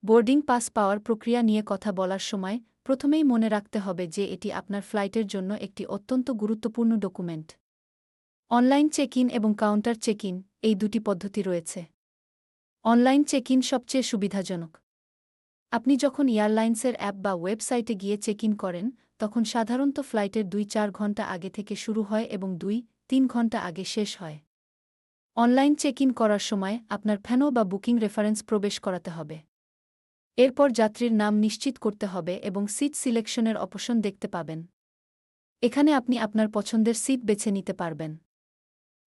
Boarding pass পাওয়ার প্রক্রিয়া নিয়ে কথা বলার সময় প্রথমেই মনে রাখতে হবে যে এটি আপনার ফ্লাইটের জন্য একটি অত্যন্ত গুরুত্বপূর্ণ ডকুমেন্ট। অনলাইন চেক ইন এবং কাউন্টার চেক ইন এই দুটি পদ্ধতি রয়েছে। অনলাইন চেক ইন সবচেয়ে সুবিধাজনক। আপনি যখন এয়ারলাইন্সের অ্যাপ বা ওয়েবসাইটে গিয়ে চেক ইন করেন, তখন সাধারণত ফ্লাইটের ২-৪ ঘণ্টা আগে থেকে শুরু হয় এবং ২-৩ ঘণ্টা আগে শেষ হয়। অনলাইন চেক ইন করার সময় আপনার ফ্যানো বা বুকিং রেফারেন্স প্রবেশ করাতে হবে। এরপর যাত্রীর নাম নিশ্চিত করতে হবে এবং সিট সিলেকশনের অপশন দেখতে পাবেন। এখানে আপনি আপনার পছন্দের সিট বেছে নিতে পারবেন।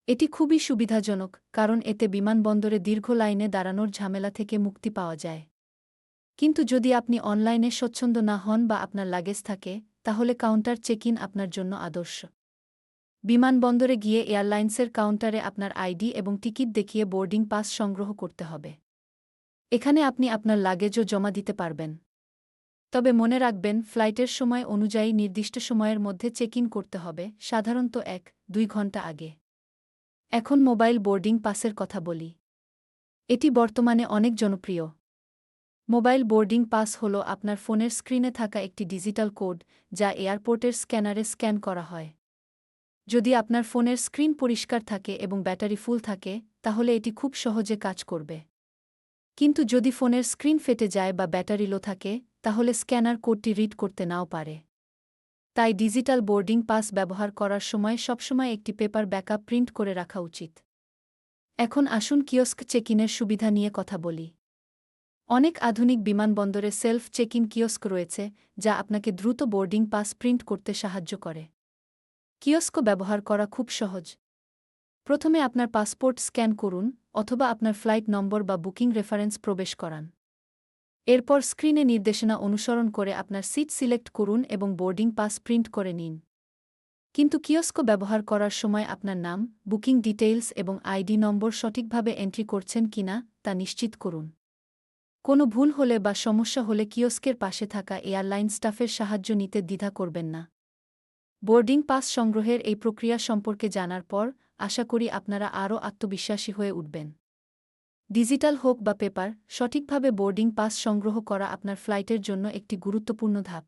এটি খুবই সুবিধাজনক, কারণ এতে বিমানবন্দরে দীর্ঘ লাইনে দাঁড়ানোর ঝামেলা থেকে মুক্তি পাওয়া যায়। কিন্তু যদি আপনি অনলাইনে স্বচ্ছন্দ না হন বা আপনার লাগেজ থাকে, তাহলে কাউন্টার চেক ইন আপনার জন্য আদর্শ। বিমানবন্দরে গিয়ে এয়ারলাইন্সের কাউন্টারে আপনার আইডি এবং টিকিট দেখিয়ে বোর্ডিং পাস সংগ্রহ করতে হবে। এখানে আপনি আপনার লাগেজও জমা দিতে পারবেন। তবে মনে রাখবেন, ফ্লাইটের সময় অনুযায়ী নির্দিষ্ট সময়ের মধ্যে চেক ইন করতে হবে, সাধারণত ১-২ ঘণ্টা আগে। এখন মোবাইল বোর্ডিং পাসের কথা বলি। এটি বর্তমানে অনেক জনপ্রিয়। মোবাইল বোর্ডিং পাস হল আপনার ফোনের স্ক্রিনে থাকা একটি ডিজিটাল কোড, যা এয়ারপোর্টের স্ক্যানারে স্ক্যান করা হয়। যদি আপনার ফোনের স্ক্রিন পরিষ্কার থাকে এবং ব্যাটারি ফুল থাকে, তাহলে এটি খুব সহজে কাজ করবে। কিন্তু যদি ফোনের স্ক্রিন ফেটে যায় বা ব্যাটারি লো থাকে, তাহলে স্ক্যানার কোডটি রিড করতে নাও পারে। তাই ডিজিটাল বোর্ডিং পাস ব্যবহার করার সময় সবসময় একটি পেপার ব্যাকআপ প্রিন্ট করে রাখা উচিত। এখন আসুন কিওস্ক চেক ইনের সুবিধা নিয়ে কথা বলি। অনেক আধুনিক বিমানবন্দরে সেলফ চেক ইন কিওস্ক রয়েছে, যা আপনাকে দ্রুত বোর্ডিং পাস প্রিন্ট করতে সাহায্য করে। কিওস্ক ব্যবহার করা খুব সহজ। প্রথমে আপনার পাসপোর্ট স্ক্যান করুন, অথবা আপনার ফ্লাইট নম্বর বা বুকিং রেফারেন্স প্রবেশ করান। এরপর স্ক্রিনে নির্দেশনা অনুসরণ করে আপনার সিট সিলেক্ট করুন এবং বোর্ডিং পাস প্রিন্ট করে নিন। কিন্তু কিওস্ক ব্যবহার করার সময় আপনার নাম, বুকিং ডিটেইলস এবং আইডি নম্বর সঠিকভাবে এন্ট্রি করছেন কিনা তা নিশ্চিত করুন। কোনো ভুল হলে বা সমস্যা হলে কিওস্কের পাশে থাকা এয়ারলাইন স্টাফের সাহায্য নিতে দ্বিধা করবেন না। বোর্ডিং পাস সংগ্রহের এই প্রক্রিয়া সম্পর্কে জানার পর আশা করি আপনারা আরও আত্মবিশ্বাসী হয়ে উঠবেন। ডিজিটাল হোক বা পেপার, সঠিকভাবে বোর্ডিং পাস সংগ্রহ করা আপনার ফ্লাইটের জন্য একটি গুরুত্বপূর্ণ ধাপ।